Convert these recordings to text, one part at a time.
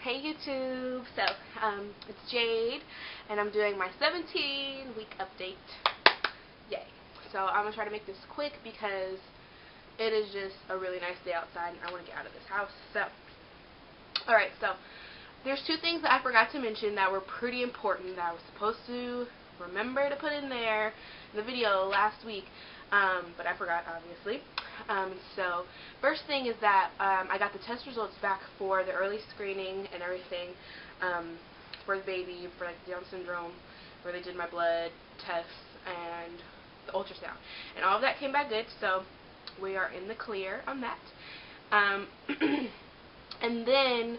Hey YouTube, so it's Jade and I'm doing my 17-week update. Yay. So I'm going to try to make this quick because it is just a really nice day outside and I want to get out of this house. So, alright, so there's two things that I forgot to mention that were pretty important that I was supposed to remember to put in there in the video last week, but I forgot obviously. So first thing is that I got the test results back for the early screening and everything for the baby, for like Down syndrome, where they did my blood tests and the ultrasound, and all of that came back good, so we are in the clear on that. And then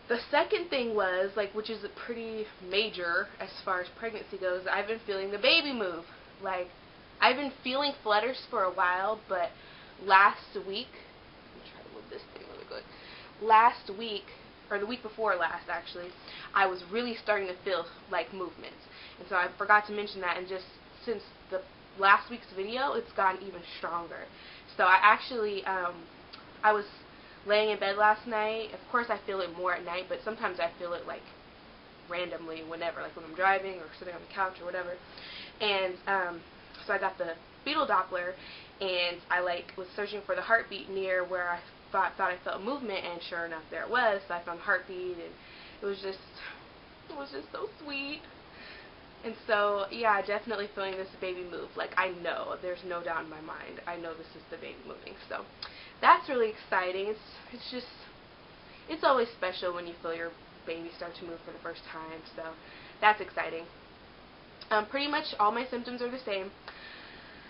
the second thing was, like, which is pretty major as far as pregnancy goes, I've been feeling the baby move. Like, I've been feeling flutters for a while, but last week, let me try to move this thing really good. Last week, or the week before last actually, I was really starting to feel like movements. And so I forgot to mention that, and just since the last week's video, it's gotten even stronger. So I actually, I was laying in bed last night. Of course I feel it more at night, but sometimes I feel it like randomly whenever, like when I'm driving or sitting on the couch or whatever. And so I got the fetal Doppler, and I was searching for the heartbeat near where I thought I felt movement, and sure enough there it was. So I found heartbeat, and it was just so sweet. And so yeah, definitely feeling this baby move. Like, I know, there's no doubt in my mind, I know this is the baby moving. So that's really exciting. It's always special when you feel your baby start to move for the first time. So that's exciting. Pretty much all my symptoms are the same.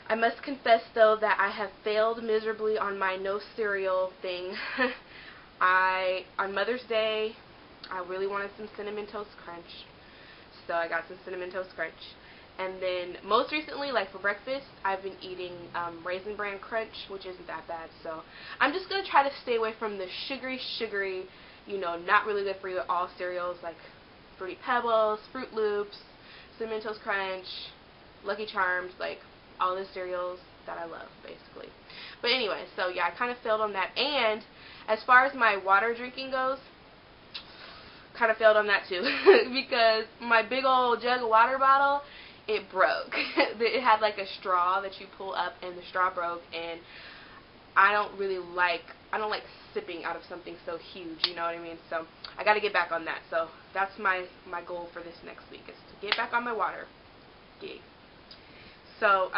I must confess, though, that I have failed miserably on my no cereal thing. On Mother's Day, I really wanted some Cinnamon Toast Crunch, so I got some Cinnamon Toast Crunch. And then most recently, like for breakfast, I've been eating Raisin Bran Crunch, which isn't that bad. So I'm just going to try to stay away from the sugary, you know, not really good for you at all cereals, like Fruity Pebbles, Fruit Loops, Cinnamon Toast Crunch, Lucky Charms, like all the cereals that I love, basically. But anyway, so yeah, I kind of failed on that. And as far as my water drinking goes, kind of failed on that too. Because my big old jug of water bottle, it broke. It had like a straw that you pull up, and the straw broke, and I don't like sipping out of something so huge, you know what I mean? So I got to get back on that. So that's my goal for this next week, is to get back on my water gig. So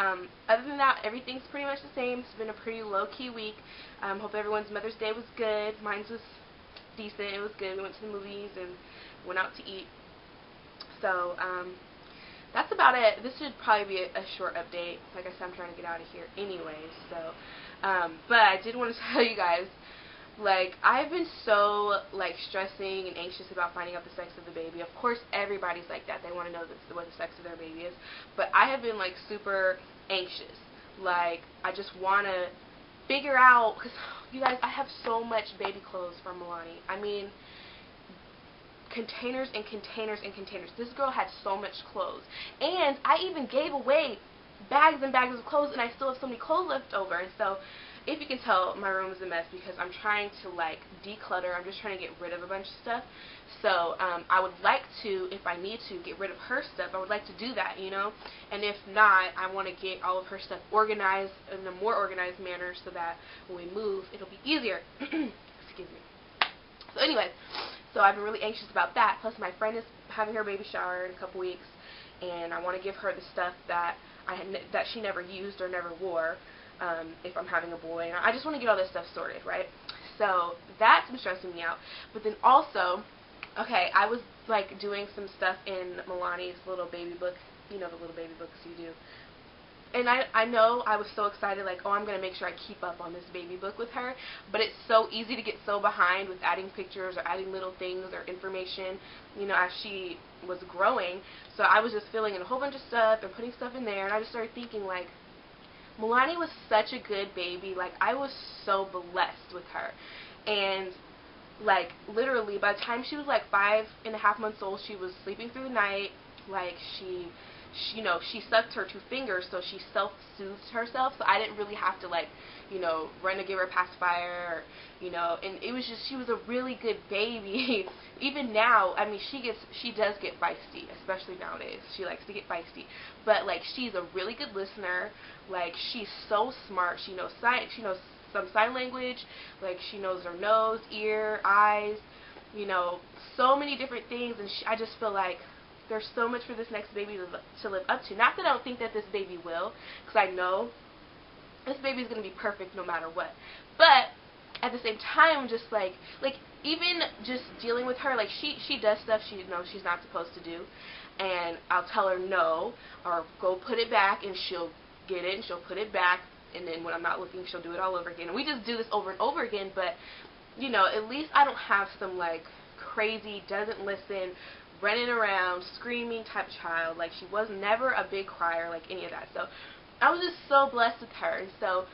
other than that, everything's pretty much the same. It's been a pretty low-key week. Hope everyone's Mother's Day was good. Mine was decent. It was good. We went to the movies and went out to eat. So that's about it. This should probably be a short update. Like I said, I'm trying to get out of here anyways. So, but I did want to tell you guys, like, I've been so, like, stressing and anxious about finding out the sex of the baby. Of course, everybody's like that. They want to know what the sex of their baby is. But I have been, like, super anxious. Like, I just want to figure out, because, you guys, I have so much baby clothes from Milani. I mean, containers and containers and containers. This girl had so much clothes. And I even gave away bags and bags of clothes, and I still have so many clothes left over. And so, if you can tell, my room is a mess because I'm trying to, like, declutter. I'm just trying to get rid of a bunch of stuff. So I would like to, if I need to, get rid of her stuff. I would like to do that, you know. And if not, I want to get all of her stuff organized in a more organized manner so that when we move, it'll be easier. Excuse me. So anyway, so I've been really anxious about that. Plus, my friend is having her baby shower in a couple weeks, and I want to give her the stuff that she never used or never wore. If I'm having a boy, and I just want to get all this stuff sorted, right? So that's been stressing me out. But then also, okay, I was like doing some stuff in Milani's little baby book, you know, the little baby books you do. And I know I was so excited, like, oh, I'm going to make sure I keep up on this baby book with her, but it's so easy to get so behind with adding pictures or adding little things or information, you know, as she was growing. So I was just filling in a whole bunch of stuff and putting stuff in there, and I just started thinking, like, Milani was such a good baby. Like, I was so blessed with her. And, like, literally, by the time she was, like, 5.5 months old, she was sleeping through the night. Like, she she, she sucked her 2 fingers, so she self-soothed herself, so I didn't really have to, like, run to give her a pacifier, and it was just, she was a really good baby. Even now, I mean, she does get feisty, especially nowadays. She likes to get feisty, but, like, she's a really good listener. Like, she's so smart. She knows some sign language. Like, she knows her nose, ear, eyes, so many different things, and I just feel like there's so much for this next baby to live up to. Not that I don't think that this baby will, because I know this baby's going to be perfect no matter what. But at the same time, just like even just dealing with her, like she does stuff she knows she's not supposed to do, and I'll tell her no, or go put it back, and she'll get it and she'll put it back, and then when I'm not looking, she'll do it all over again. And we just do this over and over again, but at least I don't have some like crazy, doesn't listen, running around, screaming type child. Like, she was never a big crier, like any of that. So I was just so blessed with her. And so,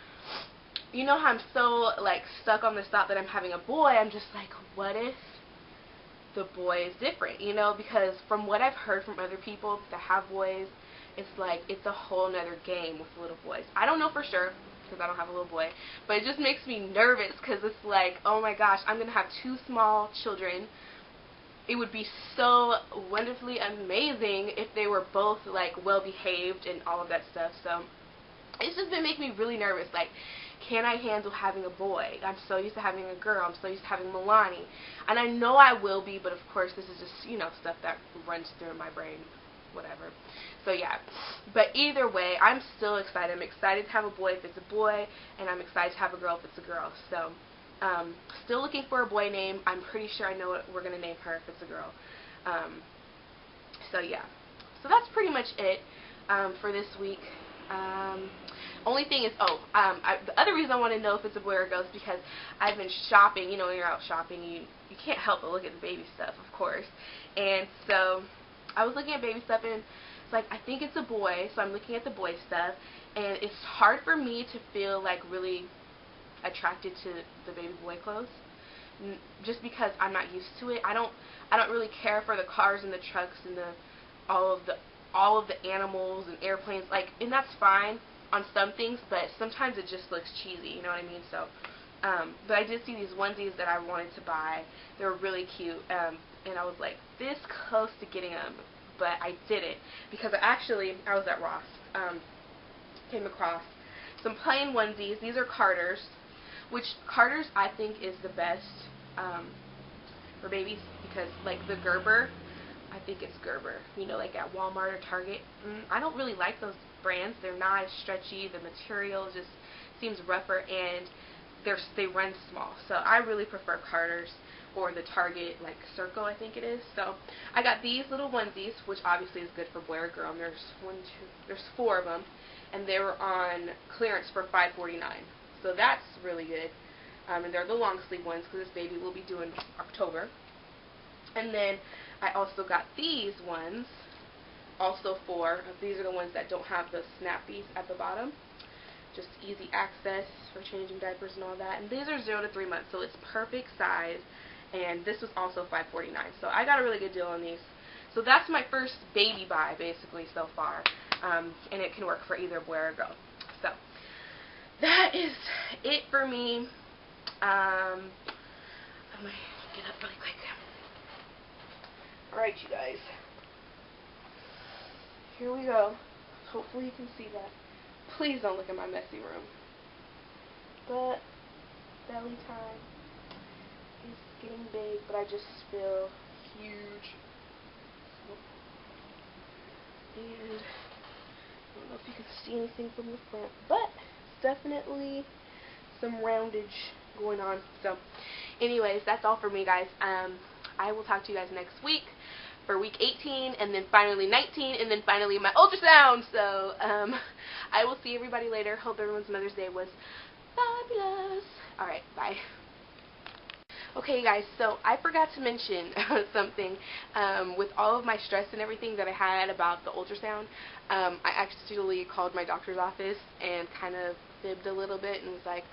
how I'm so like stuck on this thought that I'm having a boy, I'm just like, what if the boy is different? Because from what I've heard from other people that have boys, it's like it's a whole nother game with little boys. I don't know for sure, because I don't have a little boy, but it just makes me nervous, because it's like, oh my gosh, I'm going to have 2 small children. It would be so wonderfully amazing if they were both, like, well-behaved and all of that stuff. So it's just been making me really nervous. Like, can I handle having a boy? I'm so used to having a girl. I'm so used to having Milani. And I know I will be, but of course this is just, stuff that runs through my brain. Whatever. So yeah, but either way, I'm still excited. I'm excited to have a boy if it's a boy, and I'm excited to have a girl if it's a girl. So still looking for a boy name. I'm pretty sure I know what we're going to name her if it's a girl. So yeah, so that's pretty much it for this week. Only thing is, the other reason I want to know if it's a boy or a girl is because I've been shopping. When you're out shopping, you can't help but look at the baby stuff, of course. And so I was looking at baby stuff, and it's like, I think it's a boy, so I'm looking at the boy stuff, and it's hard for me to feel like really attracted to the baby boy clothes, just because I'm not used to it. I don't really care for the cars and the trucks and all of the animals and airplanes, like, and that's fine on some things, but sometimes it just looks cheesy, you know what I mean? So but I did see these onesies that I wanted to buy. They were really cute, and I was like this close to getting them, but I didn't, because I was at Ross, came across some plain onesies. These are Carter's, which Carter's I think is the best for babies, because like the Gerber, I think it's Gerber, like at Walmart or Target. I don't really like those brands. They're not as stretchy. The material just seems rougher, and they run small. So I really prefer Carter's or the Target, like Circle, I think it is. So I got these little onesies, which obviously is good for boy or girl. And there's 4 of them, and they were on clearance for $5.49. So that's really good. And they're the long sleeve ones, because this baby will be due in October. And then I also got these ones, also 4. These are the ones that don't have the snappies at the bottom. Just easy access for changing diapers and all that. And these are 0 to 3 months, so it's perfect size. And this was also $5.49. So I got a really good deal on these. So that's my first baby buy, basically, so far. And it can work for either boy or girl. So that is it for me. I'm going to get up really quick. Alright, you guys. Here we go. Hopefully you can see that. Please don't look at my messy room. But belly time is getting big, but I just feel huge. And I don't know if you can see anything from the front, but it's definitely some roundage going on. So anyways, that's all for me, guys. I will talk to you guys next week for week 18, and then finally 19, and then finally my ultrasound. So I will see everybody later. Hope everyone's Mother's Day was fabulous. Alright, bye. Okay, guys, so I forgot to mention something. With all of my stress and everything that I had about the ultrasound, I actually called my doctor's office and kind of fibbed a little bit and was like,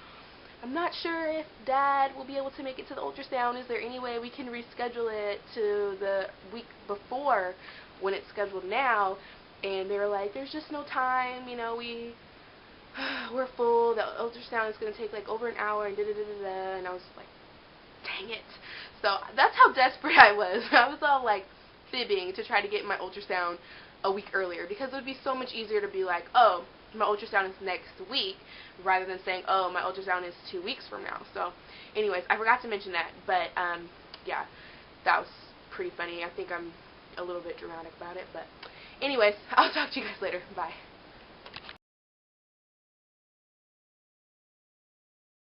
I'm not sure if Dad will be able to make it to the ultrasound. Is there any way we can reschedule it to the week before when it's scheduled now? and they were like, there's just no time, you know, we're full, the ultrasound is going to take like over an hour, and da-da-da-da-da, and I was like, dang it. So that's how desperate I was. I was all like fibbing to try to get my ultrasound a week earlier, because it would be so much easier to be like, oh, my ultrasound is next week, rather than saying, oh, my ultrasound is 2 weeks from now. So anyways, I forgot to mention that, but yeah, that was pretty funny. I think I'm a little bit dramatic about it, but anyways, I'll talk to you guys later. Bye.